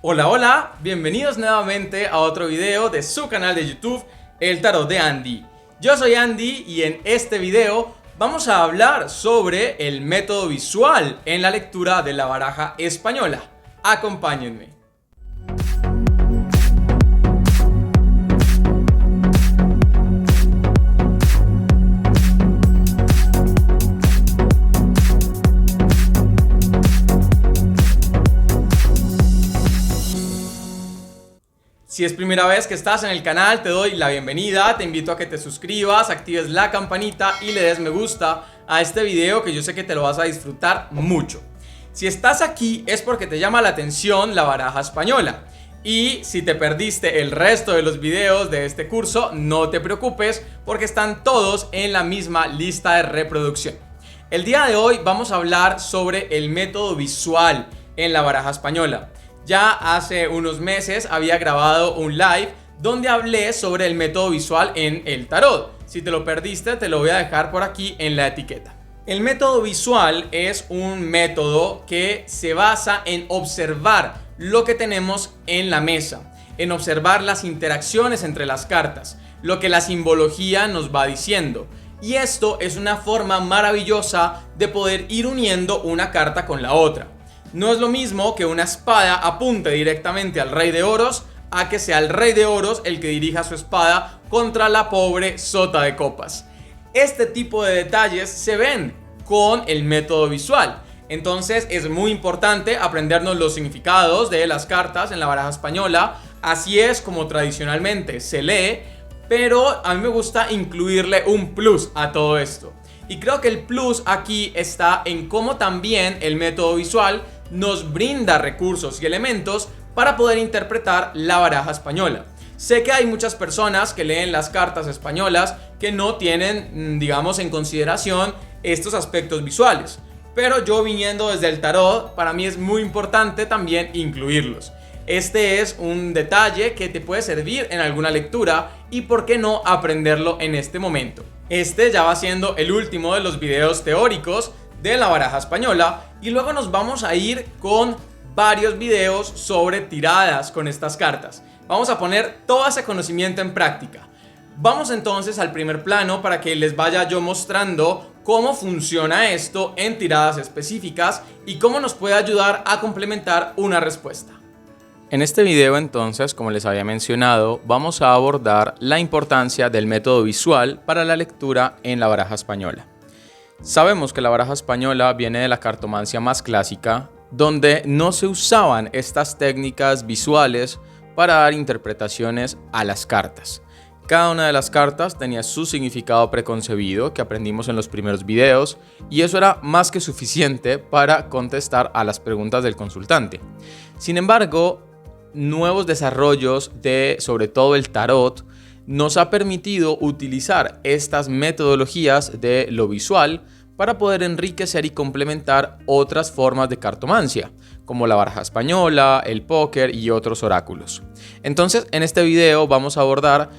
Hola, hola, bienvenidos nuevamente a otro video de su canal de YouTube, El Tarot de Andy. Yo soy Andy y en este video vamos a hablar sobre el método visual en la lectura de la baraja española. Acompáñenme. Si es primera vez que estás en el canal, te doy la bienvenida, te invito a que te suscribas, actives la campanita y le des me gusta a este video que yo sé que te lo vas a disfrutar mucho. Si estás aquí es porque te llama la atención la baraja española. Y si te perdiste el resto de los videos de este curso, no te preocupes porque están todos en la misma lista de reproducción. El día de hoy vamos a hablar sobre el método visual en la baraja española. Ya hace unos meses había grabado un live donde hablé sobre el método visual en el tarot. Si te lo perdiste, te lo voy a dejar por aquí en la etiqueta. El método visual es un método que se basa en observar lo que tenemos en la mesa, en observar las interacciones entre las cartas, lo que la simbología nos va diciendo. Y esto es una forma maravillosa de poder ir uniendo una carta con la otra. No es lo mismo que una espada apunte directamente al rey de oros a que sea el rey de oros el que dirija su espada contra la pobre sota de copas. Este tipo de detalles se ven con el método visual. Entonces es muy importante aprendernos los significados de las cartas en la baraja española. Así es como tradicionalmente se lee, pero a mí me gusta incluirle un plus a todo esto. Y creo que el plus aquí está en cómo también el método visual nos brinda recursos y elementos para poder interpretar la baraja española. Sé que hay muchas personas que leen las cartas españolas que no tienen, digamos, en consideración estos aspectos visuales, pero yo, viniendo desde el tarot, para mí es muy importante también incluirlos. Este es un detalle que te puede servir en alguna lectura y por qué no aprenderlo en este momento. Este ya va siendo el último de los videos teóricos de la baraja española y luego nos vamos a ir con varios videos sobre tiradas con estas cartas. Vamos a poner todo ese conocimiento en práctica. Vamos entonces al primer plano para que les vaya yo mostrando cómo funciona esto en tiradas específicas y cómo nos puede ayudar a complementar una respuesta. En este video entonces, como les había mencionado, vamos a abordar la importancia del método visual para la lectura en la baraja española. Sabemos que la baraja española viene de la cartomancia más clásica, donde no se usaban estas técnicas visuales para dar interpretaciones a las cartas. Cada una de las cartas tenía su significado preconcebido que aprendimos en los primeros videos y eso era más que suficiente para contestar a las preguntas del consultante. Sin embargo, nuevos desarrollos de sobre todo el tarot nos ha permitido utilizar estas metodologías de lo visual para poder enriquecer y complementar otras formas de cartomancia, como la baraja española, el póker y otros oráculos. Entonces, en este video vamos a abordar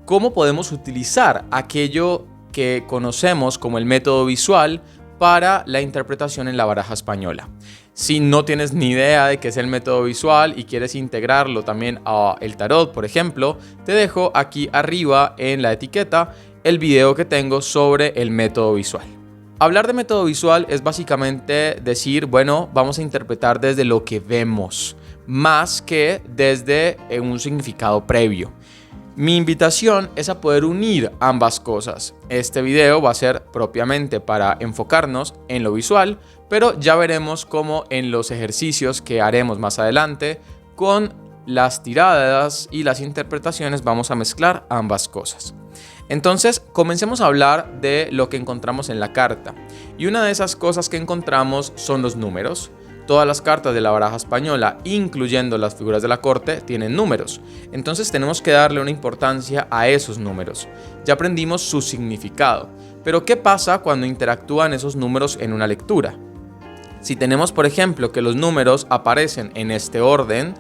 cómo podemos utilizar aquello que conocemos como el método visual para la interpretación en la baraja española. Si no tienes ni idea de qué es el método visual y quieres integrarlo también a el tarot, por ejemplo, te dejo aquí arriba en la etiqueta el video que tengo sobre el método visual. Hablar de método visual es básicamente decir, bueno, vamos a interpretar desde lo que vemos, más que desde un significado previo. Mi invitación es a poder unir ambas cosas. Este video va a ser propiamente para enfocarnos en lo visual, pero ya veremos cómo en los ejercicios que haremos más adelante con las tiradas y las interpretaciones vamos a mezclar ambas cosas. Entonces, comencemos a hablar de lo que encontramos en la carta. Y una de esas cosas que encontramos son los números. Todas las cartas de la baraja española, incluyendo las figuras de la corte, tienen números. Entonces tenemos que darle una importancia a esos números. Ya aprendimos su significado. Pero ¿qué pasa cuando interactúan esos números en una lectura? Si tenemos, por ejemplo, que los números aparecen en este orden,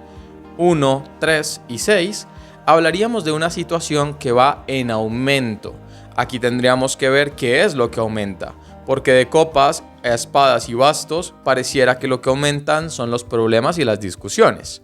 1, 3 y 6, hablaríamos de una situación que va en aumento. Aquí tendríamos que ver qué es lo que aumenta, porque de copas, espadas y bastos pareciera que lo que aumentan son los problemas y las discusiones.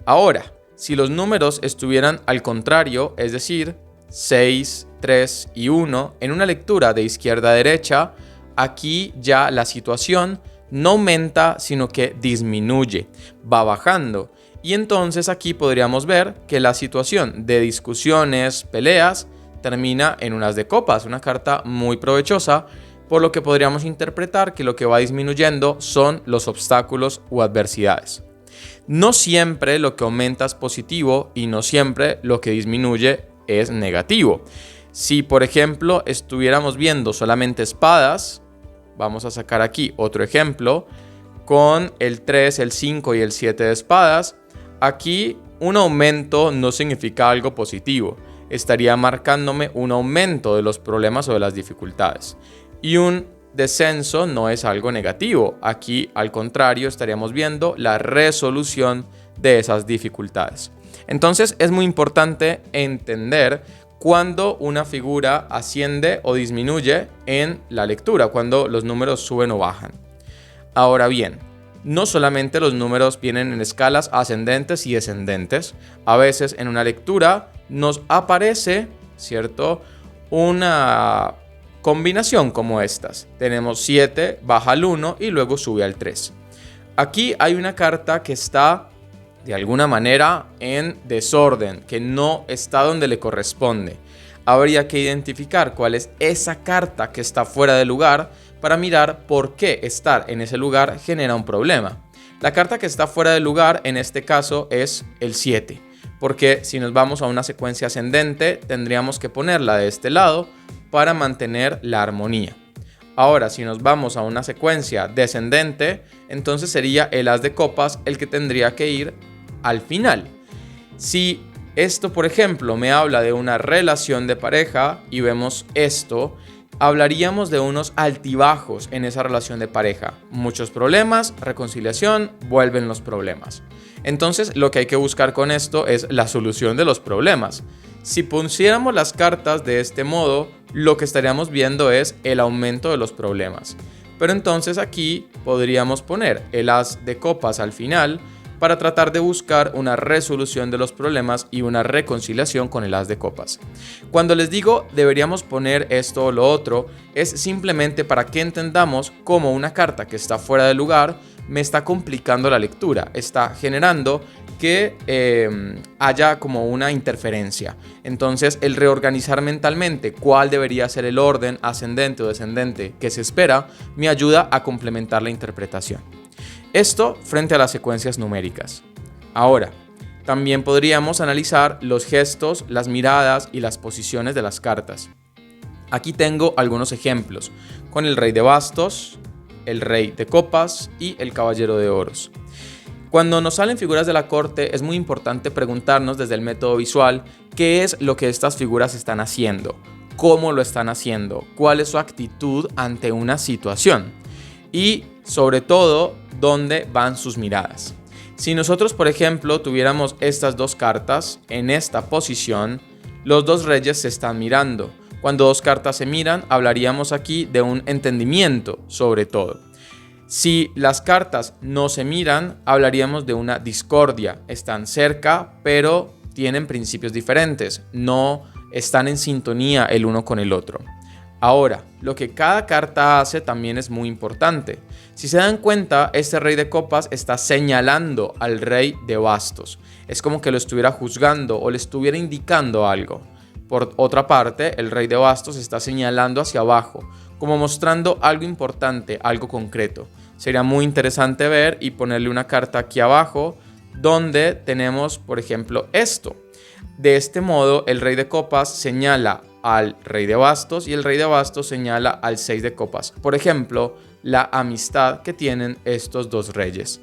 Ahora, si los números estuvieran al contrario, es decir, 6, 3 y 1, en una lectura de izquierda a derecha, aquí ya la situación no aumenta, sino que disminuye, va bajando. Y entonces aquí podríamos ver que la situación de discusiones, peleas, termina en un as de copas, una carta muy provechosa, por lo que podríamos interpretar que lo que va disminuyendo son los obstáculos o adversidades. No siempre lo que aumenta es positivo y no siempre lo que disminuye es negativo. Si por ejemplo estuviéramos viendo solamente espadas, vamos a sacar aquí otro ejemplo con el 3, el 5 y el 7 de espadas. Aquí un aumento no significa algo positivo, estaría marcándome un aumento de los problemas o de las dificultades. Y un descenso no es algo negativo, aquí al contrario estaríamos viendo la resolución de esas dificultades. Entonces es muy importante entender cuando una figura asciende o disminuye en la lectura, cuando los números suben o bajan. Ahora bien, no solamente los números vienen en escalas ascendentes y descendentes, a veces en una lectura nos aparece, ¿cierto?, una combinación como estas. Tenemos 7, baja al 1 y luego sube al 3. Aquí hay una carta que está de alguna manera en desorden, que no está donde le corresponde. Habría que identificar cuál es esa carta que está fuera de lugar para mirar por qué estar en ese lugar genera un problema. La carta que está fuera de lugar en este caso es el 7, porque si nos vamos a una secuencia ascendente tendríamos que ponerla de este lado para mantener la armonía. Ahora, si nos vamos a una secuencia descendente, entonces sería el as de copas el que tendría que ir al final. Si esto, por ejemplo, me habla de una relación de pareja y vemos esto, hablaríamos de unos altibajos en esa relación de pareja. Muchos problemas, reconciliación, vuelven los problemas. Entonces, lo que hay que buscar con esto es la solución de los problemas. Si pusiéramos las cartas de este modo, lo que estaríamos viendo es el aumento de los problemas. Pero entonces aquí podríamos poner el as de copas al final para tratar de buscar una resolución de los problemas y una reconciliación con el as de copas. Cuando les digo deberíamos poner esto o lo otro, es simplemente para que entendamos cómo una carta que está fuera de lugar me está complicando la lectura, está generando que haya como una interferencia. Entonces el reorganizar mentalmente cuál debería ser el orden ascendente o descendente que se espera me ayuda a complementar la interpretación. Esto frente a las secuencias numéricas. Ahora, también podríamos analizar los gestos, las miradas y las posiciones de las cartas. Aquí tengo algunos ejemplos con el rey de bastos, el rey de copas y el caballero de oros. Cuando nos salen figuras de la corte es muy importante preguntarnos desde el método visual qué es lo que estas figuras están haciendo, cómo lo están haciendo, cuál es su actitud ante una situación y sobre todo dónde van sus miradas. Si nosotros, por ejemplo, tuviéramos estas dos cartas en esta posición, los dos reyes se están mirando. Cuando dos cartas se miran, hablaríamos aquí de un entendimiento sobre todo. Si las cartas no se miran, hablaríamos de una discordia. Están cerca, pero tienen principios diferentes. No están en sintonía el uno con el otro. Ahora, lo que cada carta hace también es muy importante. Si se dan cuenta, este rey de copas está señalando al rey de bastos. Es como que lo estuviera juzgando o le estuviera indicando algo. Por otra parte, el rey de bastos está señalando hacia abajo, como mostrando algo importante, algo concreto. Sería muy interesante ver y ponerle una carta aquí abajo donde tenemos, por ejemplo, esto. De este modo, el rey de copas señala al rey de bastos y el rey de bastos señala al 6 de copas. Por ejemplo, la amistad que tienen estos dos reyes.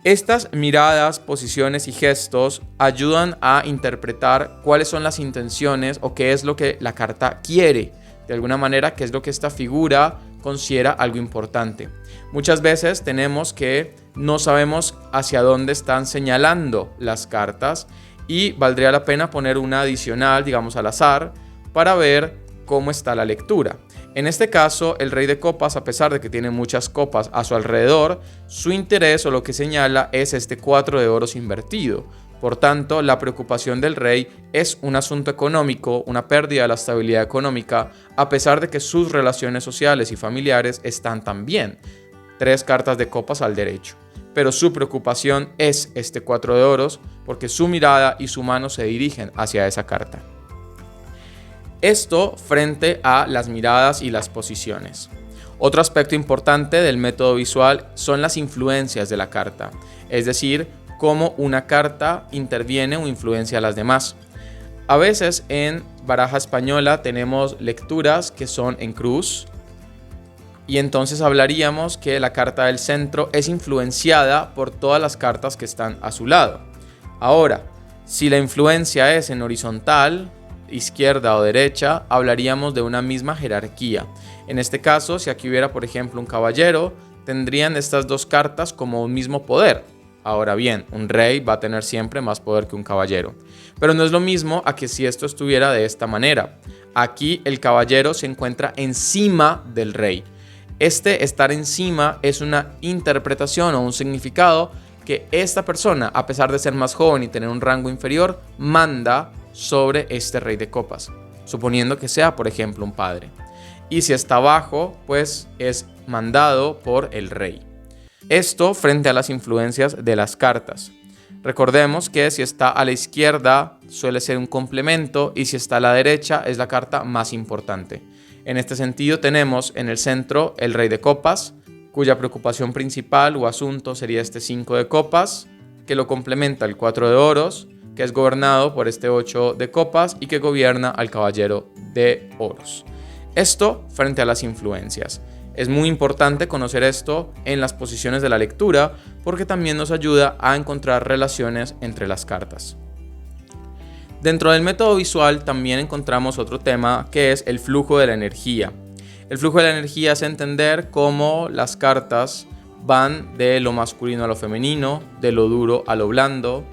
Estas miradas, posiciones y gestos ayudan a interpretar cuáles son las intenciones o qué es lo que la carta quiere. De alguna manera, qué es lo que esta figura considera algo importante. Muchas veces tenemos que no sabemos hacia dónde están señalando las cartas y valdría la pena poner una adicional, digamos al azar, para ver cómo está la lectura. En este caso, el rey de copas, a pesar de que tiene muchas copas a su alrededor, su interés o lo que señala es este 4 de oros invertido. Por tanto, la preocupación del rey es un asunto económico, una pérdida de la estabilidad económica, a pesar de que sus relaciones sociales y familiares están tan bien. 3 cartas de copas al derecho. Pero su preocupación es este 4 de oros porque su mirada y su mano se dirigen hacia esa carta. Esto frente a las miradas y las posiciones. Otro aspecto importante del método visual son las influencias de la carta, es decir, cómo una carta interviene o influencia a las demás. A veces en baraja española tenemos lecturas que son en cruz y entonces hablaríamos que la carta del centro es influenciada por todas las cartas que están a su lado. Ahora, si la influencia es en horizontal, izquierda o derecha, hablaríamos de una misma jerarquía. En este caso, si aquí hubiera por ejemplo un caballero, tendrían estas 2 cartas como un mismo poder. Ahora bien, un rey va a tener siempre más poder que un caballero. Pero no es lo mismo a que si esto estuviera de esta manera. Aquí el caballero se encuentra encima del rey. Este estar encima es una interpretación o un significado que esta persona, a pesar de ser más joven y tener un rango inferior, manda sobre este rey de copas, suponiendo que sea, por ejemplo, un padre. Y si está abajo, pues es mandado por el rey. Esto frente a las influencias de las cartas. Recordemos que si está a la izquierda suele ser un complemento y si está a la derecha es la carta más importante. En este sentido tenemos en el centro el rey de copas, cuya preocupación principal o asunto sería este 5 de copas, que lo complementa el 4 de oros, que es gobernado por este 8 de copas y que gobierna al caballero de oros. Esto frente a las influencias. Es muy importante conocer esto en las posiciones de la lectura porque también nos ayuda a encontrar relaciones entre las cartas. Dentro del método visual también encontramos otro tema que es el flujo de la energía. El flujo de la energía es entender cómo las cartas van de lo masculino a lo femenino, de lo duro a lo blando,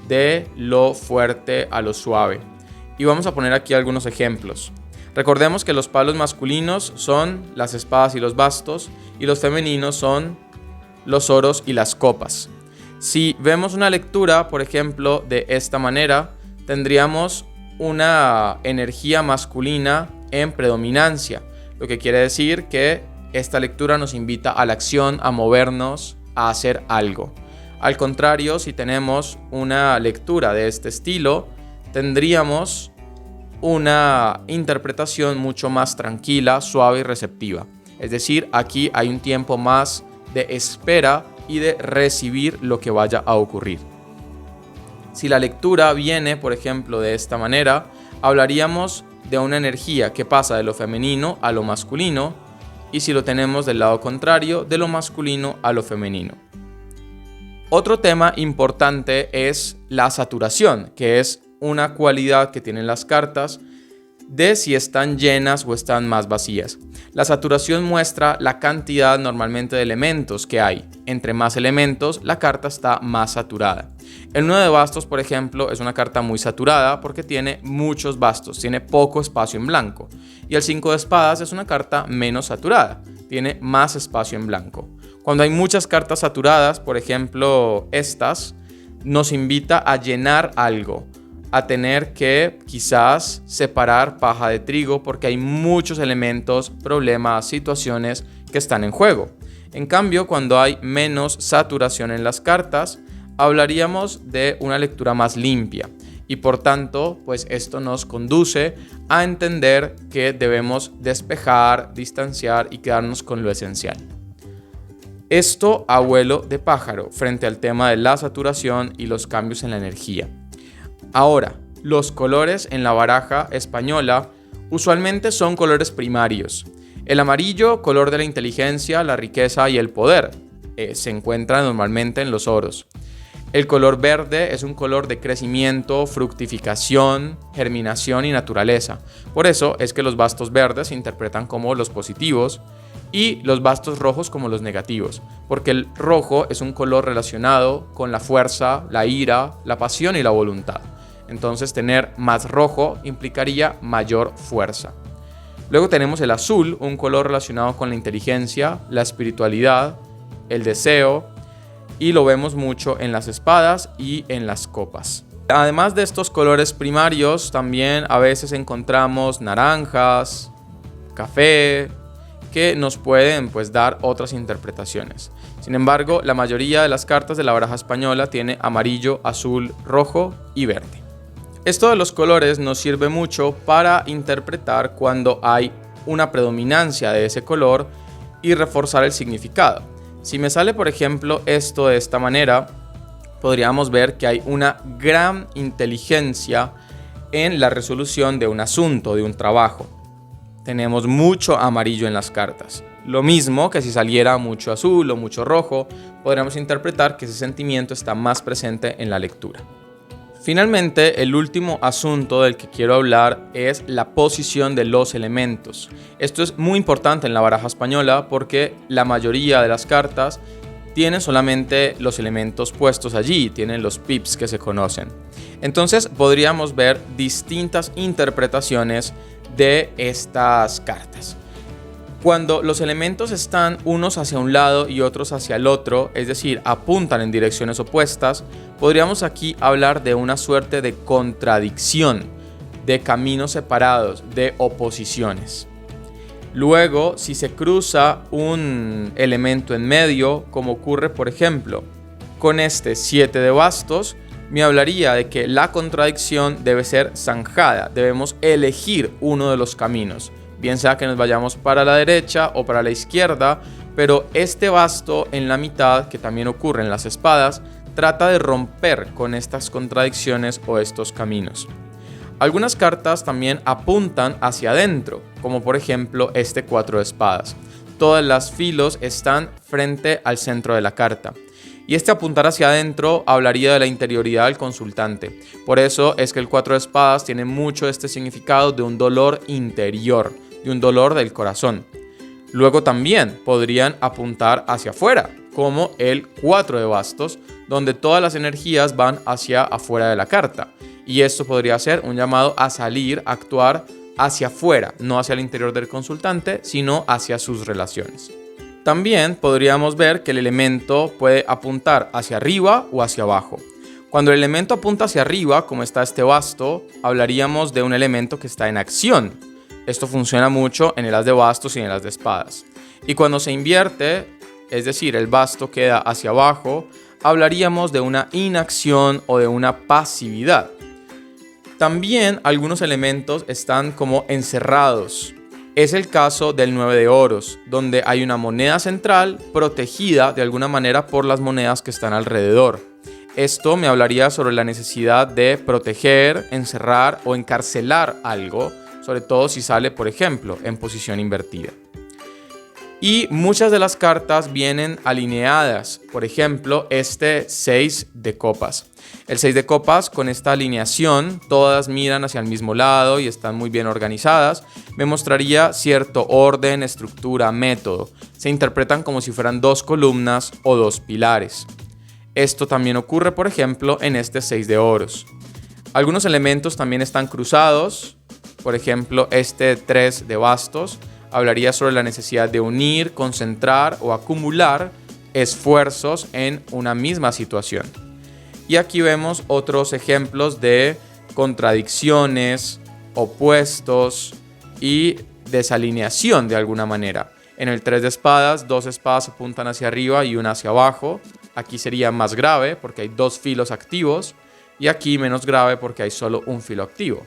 de lo fuerte a lo suave. Y vamos a poner aquí algunos ejemplos. Recordemos que los palos masculinos son las espadas y los bastos y los femeninos son los oros y las copas. Si vemos una lectura, por ejemplo, de esta manera, tendríamos una energía masculina en predominancia, lo que quiere decir que esta lectura nos invita a la acción, a movernos, a hacer algo. Al contrario, si tenemos una lectura de este estilo, tendríamos una interpretación mucho más tranquila, suave y receptiva. Es decir, aquí hay un tiempo más de espera y de recibir lo que vaya a ocurrir. Si la lectura viene, por ejemplo, de esta manera, hablaríamos de una energía que pasa de lo femenino a lo masculino, y si lo tenemos del lado contrario, de lo masculino a lo femenino. Otro tema importante es la saturación, que es una cualidad que tienen las cartas de si están llenas o están más vacías. La saturación muestra la cantidad normalmente de elementos que hay. Entre más elementos, la carta está más saturada. El 9 de bastos, por ejemplo, es una carta muy saturada porque tiene muchos bastos, tiene poco espacio en blanco. Y el 5 de espadas es una carta menos saturada, tiene más espacio en blanco. Cuando hay muchas cartas saturadas, por ejemplo estas, nos invita a llenar algo, a tener que quizás separar paja de trigo porque hay muchos elementos, problemas, situaciones que están en juego. En cambio, cuando hay menos saturación en las cartas, hablaríamos de una lectura más limpia y por tanto, pues esto nos conduce a entender que debemos despejar, distanciar y quedarnos con lo esencial. Esto a vuelo de pájaro frente al tema de la saturación y los cambios en la energía. Ahora, los colores en la baraja española usualmente son colores primarios. El amarillo, color de la inteligencia, la riqueza y el poder, se encuentra normalmente en los oros. El color verde es un color de crecimiento, fructificación, germinación y naturaleza. Por eso es que los bastos verdes se interpretan como los positivos y los bastos rojos como los negativos, porque el rojo es un color relacionado con la fuerza, la ira, la pasión y la voluntad. Entonces tener más rojo implicaría mayor fuerza. Luego tenemos el azul, un color relacionado con la inteligencia, la espiritualidad, el deseo, y lo vemos mucho en las espadas y en las copas. Además de estos colores primarios, también a veces encontramos naranjas, café, que nos pueden dar otras interpretaciones. Sin embargo, la mayoría de las cartas de la baraja española tiene amarillo, azul, rojo y verde. Esto de los colores nos sirve mucho para interpretar cuando hay una predominancia de ese color y reforzar el significado. Si me sale, por ejemplo, esto de esta manera, podríamos ver que hay una gran inteligencia en la resolución de un asunto, de un trabajo. Tenemos mucho amarillo en las cartas. Lo mismo que si saliera mucho azul o mucho rojo, podríamos interpretar que ese sentimiento está más presente en la lectura. Finalmente, el último asunto del que quiero hablar es la posición de los elementos. Esto es muy importante en la baraja española porque la mayoría de las cartas tienen solamente los elementos puestos allí, tienen los pips que se conocen. Entonces podríamos ver distintas interpretaciones de estas cartas. Cuando los elementos están unos hacia un lado y otros hacia el otro, es decir, apuntan en direcciones opuestas, podríamos aquí hablar de una suerte de contradicción, de caminos separados, de oposiciones. Luego, si se cruza un elemento en medio, como ocurre por ejemplo con este 7 de bastos, me hablaría de que la contradicción debe ser zanjada, debemos elegir uno de los caminos, bien sea que nos vayamos para la derecha o para la izquierda, pero este basto en la mitad, que también ocurre en las espadas, trata de romper con estas contradicciones o estos caminos. Algunas cartas también apuntan hacia adentro, como por ejemplo este 4 de espadas. Todas las filos están frente al centro de la carta. Y este apuntar hacia adentro hablaría de la interioridad del consultante. Por eso es que el 4 de espadas tiene mucho este significado de un dolor interior, de un dolor del corazón. Luego también podrían apuntar hacia afuera, como el 4 de bastos, donde todas las energías van hacia afuera de la carta. Y esto podría ser un llamado a salir, a actuar hacia afuera, no hacia el interior del consultante, sino hacia sus relaciones. También podríamos ver que el elemento puede apuntar hacia arriba o hacia abajo. Cuando el elemento apunta hacia arriba, como está este basto, hablaríamos de un elemento que está en acción. Esto funciona mucho en el as de bastos y en el as de espadas. Y cuando se invierte, es decir, el basto queda hacia abajo, hablaríamos de una inacción o de una pasividad. También algunos elementos están como encerrados. Es el caso del 9 de oros, donde hay una moneda central protegida de alguna manera por las monedas que están alrededor. Esto me hablaría sobre la necesidad de proteger, encerrar o encarcelar algo, sobre todo si sale, por ejemplo, en posición invertida. Y muchas de las cartas vienen alineadas, por ejemplo, este 6 de copas. El 6 de copas, con esta alineación, todas miran hacia el mismo lado y están muy bien organizadas, me mostraría cierto orden, estructura, método. Se interpretan como si fueran dos columnas o dos pilares. Esto también ocurre, por ejemplo, en este 6 de oros. Algunos elementos también están cruzados, por ejemplo, este 3 de bastos, hablaría sobre la necesidad de unir, concentrar o acumular esfuerzos en una misma situación. Y aquí vemos otros ejemplos de contradicciones, opuestos y desalineación de alguna manera. En el 3 de espadas, dos espadas apuntan hacia arriba y una hacia abajo. Aquí sería más grave porque hay dos filos activos y aquí menos grave porque hay solo un filo activo.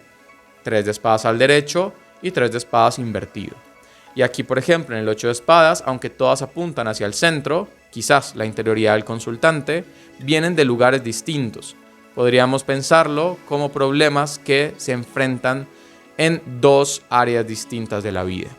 3 de espadas al derecho y 3 de espadas invertido. Y aquí, por ejemplo, en el 8 de espadas, aunque todas apuntan hacia el centro, quizás la interioridad del consultante, vienen de lugares distintos. Podríamos pensarlo como problemas que se enfrentan en dos áreas distintas de la vida.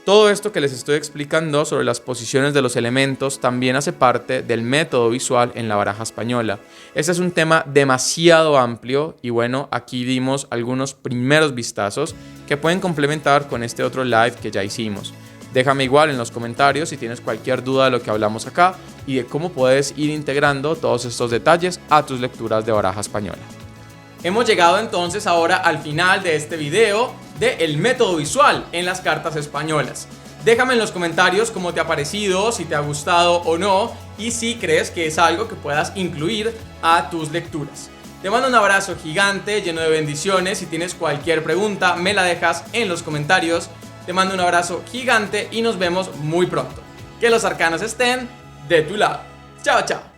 Todo esto que les estoy explicando sobre las posiciones de los elementos también hace parte del método visual en la baraja española. Este es un tema demasiado amplio y bueno, aquí dimos algunos primeros vistazos que pueden complementar con este otro live que ya hicimos. Déjame igual en los comentarios si tienes cualquier duda de lo que hablamos acá y de cómo puedes ir integrando todos estos detalles a tus lecturas de baraja española. Hemos llegado entonces ahora al final de este video del método visual en las cartas españolas. Déjame en los comentarios cómo te ha parecido, si te ha gustado o no, y si crees que es algo que puedas incluir a tus lecturas. Te mando un abrazo gigante, lleno de bendiciones. Si tienes cualquier pregunta, me la dejas en los comentarios. Te mando un abrazo gigante y nos vemos muy pronto. Que los arcanos estén de tu lado. Chao, chao.